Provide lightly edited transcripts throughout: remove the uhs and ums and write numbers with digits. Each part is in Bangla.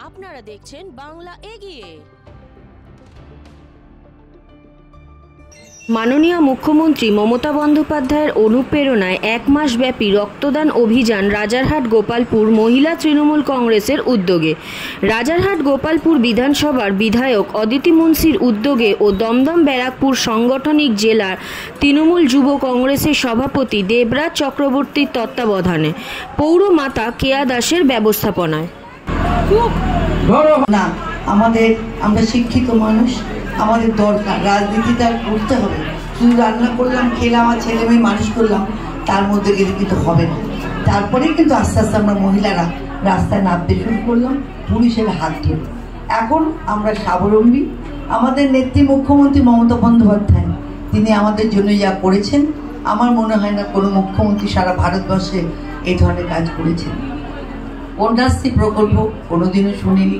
আপনারা দেখছেন বাংলা এগিয়ে। মাননীয় মুখ্যমন্ত্রী মমতা বন্দ্যোপাধ্যায়ের অনুপ্রেরণায় এক মাসব্যাপী রক্তদান অভিযান রাজারহাট গোপালপুর মহিলা তৃণমূল কংগ্রেসের উদ্যোগে। রাজারহাট গোপালপুর বিধানসভার বিধায়ক অদিতি মুন্সির উদ্যোগে ও দমদম ব্যারাকপুর সাংগঠনিক জেলার তৃণমূল যুব কংগ্রেসের সভাপতি দেবরাজ চক্রবর্তীর তত্ত্বাবধানে পৌরমাতা কেয়া দাসের ব্যবস্থাপনায়। আমরা শিক্ষিত মানুষ, আমাদের দরকার রাজনীতিটা করতে হবে। শুধু রান্না করলাম, খেলাম আর ছেলে মেয়ে মানুষ করলাম, তার মধ্যে গেলে কিন্তু হবে না। তারপরে কিন্তু আস্তে আস্তে আমরা মহিলারা রাস্তায় নামতে শুরু করলাম, পুলিশের হাত ধরে। এখন আমরা স্বাবলম্বী। আমাদের নেত্রী মুখ্যমন্ত্রী মমতা বন্দ্যোপাধ্যায়, তিনি আমাদের জন্য যা করেছেন, আমার মনে হয় না কোনো মুখ্যমন্ত্রী সারা ভারতবর্ষে এই ধরনের কাজ করেছেন। কন্যাশ্রী প্রকল্প কোনোদিনও শুনিনি,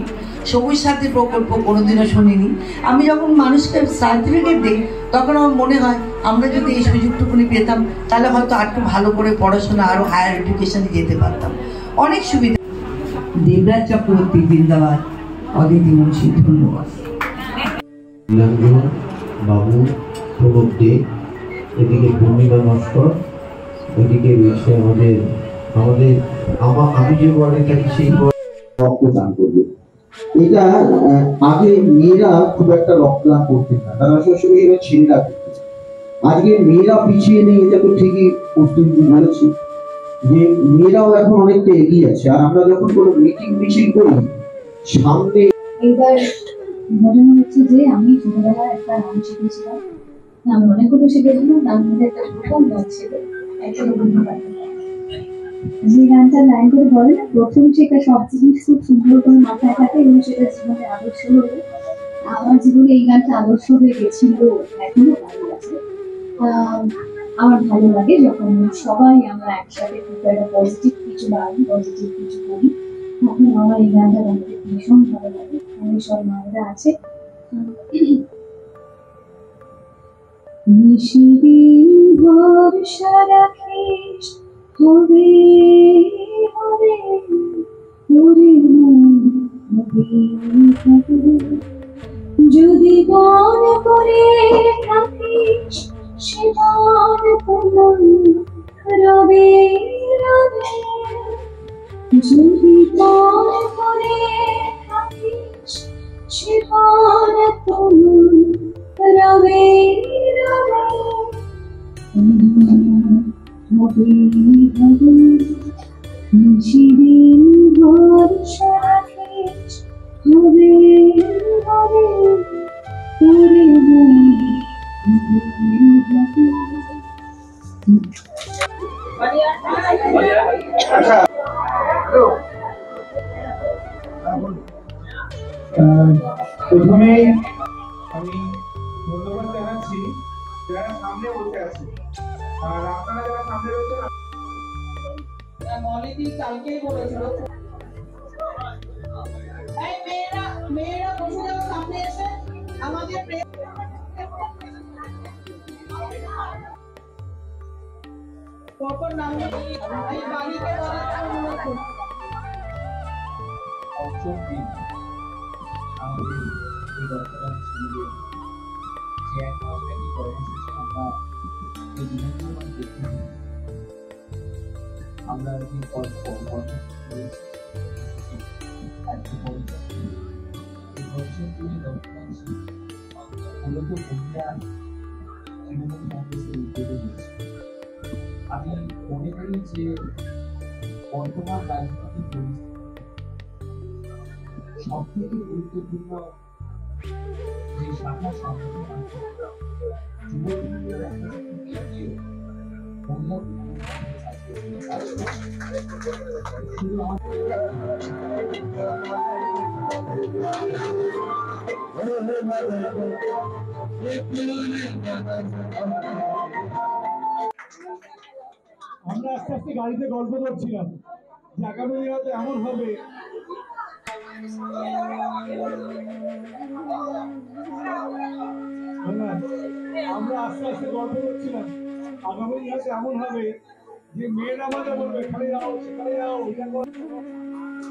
সবুজ সাথী প্রকল্প কোনোদিনও শুনিনি। আমি যখন মানুষকে সার্টিফিকেট দিই তখন আমার মনে হয় আমরা যদি এই সুযোগটুকুনি পেতাম তাহলে হয়তো আরেকটু ভালো করে পড়াশোনা, আরও হায়ার এডুকেশনে যেতে পারতাম। অনেক সুবিধা। দেবরাজ চক্রবর্তী জিন্দাবাদ, অদিতি মুন্সি ধন্যবাদ। বাবু প্রণব দে, এদিকে পূর্ণিমা নস্কর, এদিকে রয়েছে আমি যে ওয়ার্ডে থাকি সেই রক্তদান করবে। এটা আগে মেয়েরা খুব একটা রক্তদান করতেন না, তারা সবসময় এরা ছেলেরা করতেন। আজকে মেয়েরা পিছিয়ে নেই, এটা তো ঠিকই প্রস্তুতি বলেছে যে মেয়েরাও এখন অনেকটা এগিয়ে আছে। আর আমরা যখন কোনো মিটিং মিছিল করি সামনে, এবার মনে হচ্ছে যে আমি ছোটবেলায় একটা গান শিখেছিলাম, আমি অনেক করে শিখেছিলাম। তার মধ্যে একটা প্রথম গান ছিল একসাথে বন্ধু পাঠাতে, যে গানটা লাইন করে বলে না, প্রথম শেখা সব জিনিস খুব সুন্দর করে মাথায় থাকে এবং সেটা জীবনে আদর্শ হবে। আমার জীবনে এই গানটা আদর্শ হয়ে গেছিল, এখনো ভালো আছে। আমার ভালো লাগে যখন সবাই আমরা একসাথে খুব একটা পজিটিভ কিছু ভাবি, পজিটিভ কিছু করি, তখন আমার এই গানটা আমাকে ভীষণ ভালো লাগে। আমি সব মায়েরা আছে, নিশিদিন ভরসা রাখিস, হবে হবে ওরে যদি মন করে থাকিস, সেবার তোমার রবে রবে। যদি মন করে থাকিস, সেবার তোমার রবে রবে। হবে হবে নিশিদিন ভরসা রাখিস, হবে হবে তোরে প্রথমে আমি ধন্যবাদ জানাচ্ছি যারা সামনে বসে আছে, আর আপনারা যারা সামনে রয়েছেন। মলিদি কালকেই বলেছিল মেয়েরা বসে যাও, সামনে এসে আমাদের প্রপার নাম এই বাড়িকে বলার অনুরোধ করছি। আমাদের এই রক্তদান শিবিরে যে এক মাস ব্যাপী কর্মসূচি আমরা যে মূলত মহিলা তৃণমূল কংগ্রেসের উদ্যোগে হয়েছে। আমি মনে করি যে বর্তমান রাজনৈতিক পরিস্থিতি সব থেকে গুরুত্বপূর্ণ যে শাখা সংগঠন আছে, যুব তৃণমূলের একটা মহিলা শুধু আমরা আস্তে আস্তে গাড়িতে গল্প করছিলাম যে আগামী দিনে এমন হবে আমরা আস্তে আস্তে গল্প করছিলাম আগামী দিনে এমন হবে যে মেয়েরা আমাদের বলবে খালি যাও সেখানে যাও।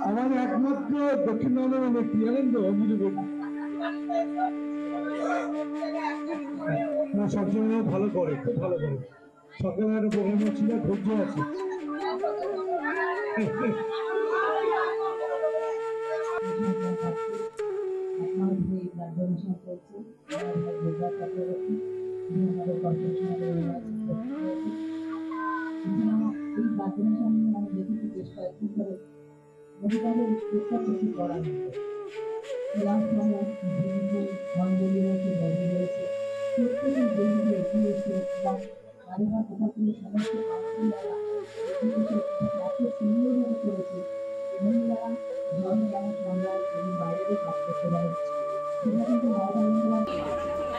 আমার একমাত্র দক্ষিণ বাংলার ব্যক্তি জানেন তো না, সবসময় ভালো করে, খুব ভালো করে। সকালে একটা প্রোগ্রাম ছিল, ধৈর্য আছে।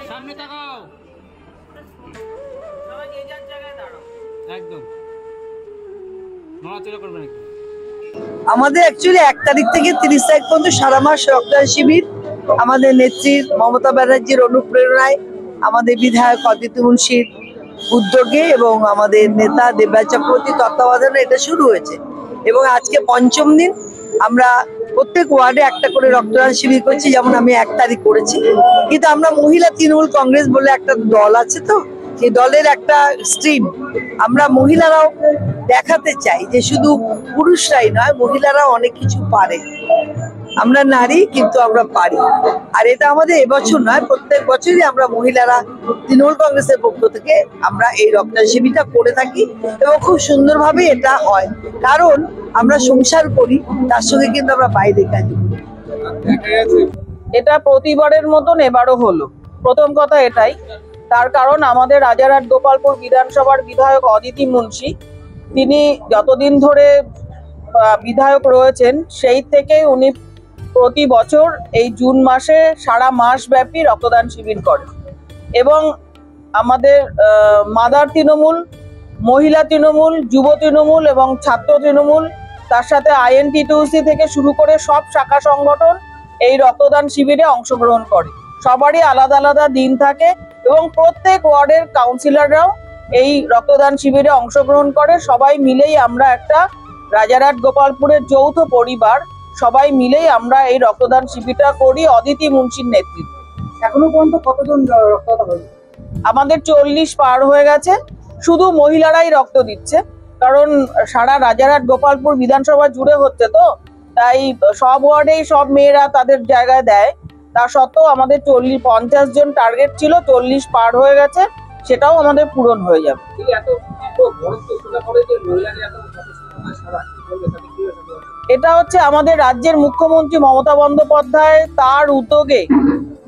সামনে তাকাও, সবাই যে যার জায়গায় দাঁড়াও, একদম নড়াচড়া করবে নাকি। আমাদের অ্যাকচুয়ালি 1 তারিখ থেকে 30 তারিখ পর্যন্ত সারা মাস রক্তদান শিবির। আমাদের নেত্রী মমতা ব্যানার্জির অনুপ্রেরণায়, আমাদের বিধায়ক অদিতি মুন্সির উদ্যোগে এবং আমাদের নেতা দেবরাজ চক্রবর্তীর তত্ত্বাবধানে এটা শুরু হয়েছে এবং আজকে 5ম দিন। আমরা প্রত্যেক ওয়ার্ডে একটা করে রক্তদান শিবির করছি, যেমন আমি 1 তারিখ করেছি। কিন্তু আমরা মহিলা তৃণমূল কংগ্রেস বলে একটা দল আছে, তো সেই দলের একটা স্ট্রিম আমরা মহিলারাও দেখাতে চাই যে শুধু পুরুষরাই নয়, মহিলারাও অনেক কিছু পারে। আমরা নারী কিন্তু আমরা পারি। আর এটা আমাদের এবছর নয়, প্রত্যেক বছরই আমরা মহিলারা তৃণমূল কংগ্রেসের পক্ষ থেকে আমরা এই রক্তদান শিবিরটা করে থাকি এবং খুব সুন্দরভাবে এটা হয়। কারণ আমরা সংসার করি, তার সঙ্গে কিন্তু আমরা বাইরে কাজ করি। এটা প্রতিবারের মতন এবারও হলো। প্রথম কথা এটাই, তার কারণ আমাদের রাজারহাট গোপালপুর বিধানসভার বিধায়ক অদিতি মুন্সি, তিনি যতদিন ধরে বিধায়ক রয়েছেন সেই থেকে উনি প্রতি বছর এই জুন মাসে সারা মাস ব্যাপী রক্তদান শিবির করেন এবং আমাদের মাদার তৃণমূল, মহিলা তৃণমূল, যুব তৃণমূল এবং ছাত্র তৃণমূল, তার সাথে INTTUC থেকে শুরু করে সব শাখা সংগঠন এই রক্তদান শিবিরে অংশগ্রহণ করে। সবারই আলাদা আলাদা দিন থাকে এবং প্রত্যেক ওয়ার্ডের কাউন্সিলররাও এই রক্তদান শিবিরে অংশগ্রহণ করে। সবাই মিলেই আমরা একটা রাজারহাট গোপালপুরের যৌথ পরিবার, সবাই মিলেই আমরা এই রক্তদান শিবিরটা করি অদিতি মুন্সির নেতৃত্বে। এখনো পর্যন্ত কতজন রক্তদাতা হয়েছে? আমাদের 40 পার হয়ে গেছে। শুধু মহিলারাই রক্ত দিচ্ছে, কারণ সারা রাজারহাট গোপালপুর বিধানসভা জুড়ে হচ্ছে, তো তাই সব ওয়ার্ডেই সব মেয়েরা তাদের জায়গায় দেয়। তা সত্ত্বেও আমাদের 50 জন টার্গেট ছিল, 40 পার হয়ে গেছে, সেটাও আমাদের পূরণ হয়ে যাবে। এটা হচ্ছে আমাদের রাজ্যের মুখ্যমন্ত্রী মমতা বন্দ্যোপাধ্যায়, তার উদ্যোগে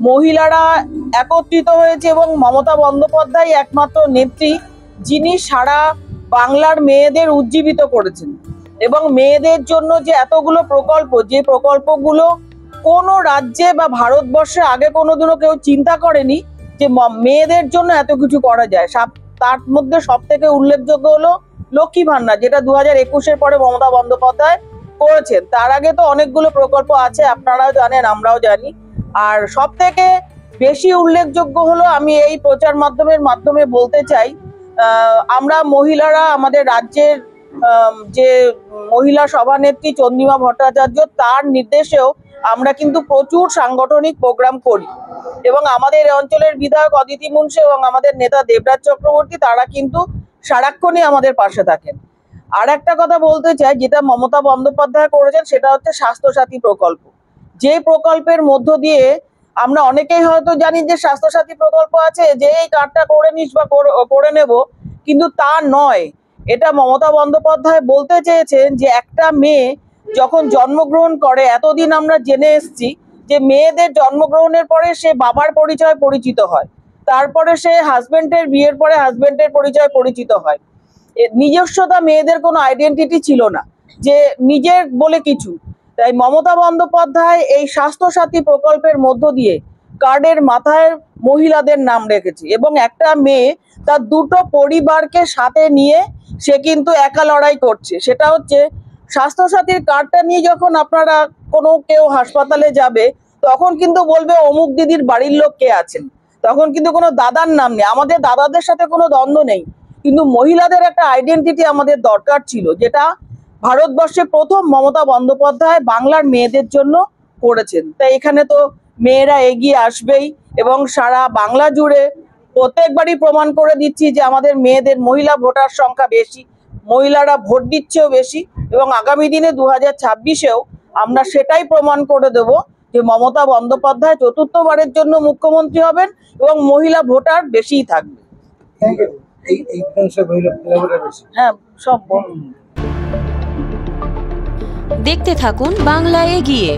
মহিলারা একত্রিত হয়েছে এবং মমতা বন্দ্যোপাধ্যায় একমাত্র নেত্রী যিনি সারা বাংলার মেয়েদের উজ্জীবিত করেছেন এবং মেয়েদের জন্য যে এতগুলো প্রকল্প, যে প্রকল্পগুলো কোনো রাজ্যে বা ভারতবর্ষে আগে কোনোদিনও কেউ চিন্তা করেনি যে মেয়েদের জন্য এত কিছু করা যায়। তার মধ্যে সব থেকে উল্লেখযোগ্য হলো লক্ষ্মী ভান্ডার, যেটা 2021-এর পরে মমতা বন্দ্যোপাধ্যায় করেছেন। তার আগে তো অনেকগুলো প্রকল্প আছে, আপনারাও জানেন, আমরাও জানি। আর সব থেকে বেশি উল্লেখযোগ্য হলো, আমি এই প্রচার মাধ্যমে বলতে চাই, আমরা মহিলারা আমাদের রাজ্যের যে মহিলা সভানেত্রী চন্দ্রিমা ভট্টাচার্য, তার নির্দেশেও আমরা কিন্তু প্রচুর সাংগঠনিক প্রোগ্রাম করি এবং আমাদের এই অঞ্চলের বিধায়ক অদিতি মুন্সি এবং আমাদের নেতা দেবরাজ চক্রবর্তী, তারা কিন্তু সারাক্ষণই আমাদের পাশে থাকেন। আর একটা কথা বলতে চাই, যেটা মমতা বন্দ্যোপাধ্যায় করেছেন, সেটা হচ্ছে স্বাস্থ্যসাথী প্রকল্প। যে প্রকল্পের মধ্য দিয়ে আমরা অনেকেই হয়তো জানি যে স্বাস্থ্যসাথী প্রকল্প আছে, যে এই কার্ডটা করে নিস বা করে নেব, কিন্তু তা নয়। এটা মমতা বন্দ্যোপাধ্যায় বলতে চেয়েছেন যে একটা মেয়ে যখন জন্মগ্রহণ করে, এতদিন আমরা জেনে এসেছি যে মেয়েদের জন্মগ্রহণের পরে সে বাবার পরিচয় পরিচিত হয়, তারপরে সে হাজবেন্ডের বিয়ের পরে হাজবেন্ডের পরিচয় পরিচিত হয়। নিজস্বতা মেয়েদের কোনো আইডেন্টিটি ছিল না, যে নিজের বলে কিছু। তাই মমতা বন্দ্যোপাধ্যায় এই স্বাস্থ্যসাথী প্রকল্পের মধ্য দিয়ে কার্ডের মাথায় মহিলাদের নাম রেখেছে এবং একটা মেয়ে তার দুটো পরিবারকে সাথে নিয়ে সে কিন্তু একা লড়াই করছে। সেটা হচ্ছে স্বাস্থ্যসাথীর কার্ডটা নিয়ে যখন আপনারা কেউ হাসপাতালে যাবে, তখন কিন্তু বলবে অমুক দিদির বাড়ির লোক কে আছেন, তখন কিন্তু কোনো দাদার নাম নেই। আমাদের দাদাদের সাথে কোনো দ্বন্দ্ব নেই, কিন্তু মহিলাদের একটা আইডেন্টিটি আমাদের দরকার ছিল, যেটা ভারতবর্ষে প্রথম মমতা বন্দ্যোপাধ্যায় বাংলার মেয়েদের জন্য করেছেন। তাই এখানে তো মেয়েরা এগিয়ে আসবেই এবং সারা বাংলা জুড়ে প্রত্যেকবারই প্রমাণ করে দিচ্ছি যে আমাদের মেয়েদের মহিলা ভোটার সংখ্যা বেশি, মহিলারা ভোট দিচ্ছেও বেশি এবং আগামী দিনে 2026-এও আমরা সেটাই প্রমাণ করে দেব যে মমতা বন্দ্যোপাধ্যায় চতুর্থবারের জন্য মুখ্যমন্ত্রী হবেন এবং মহিলা ভোটার বেশিই থাকবে। হ্যাঁ, সব দেখতে থাকুন বাংলা এগিয়ে।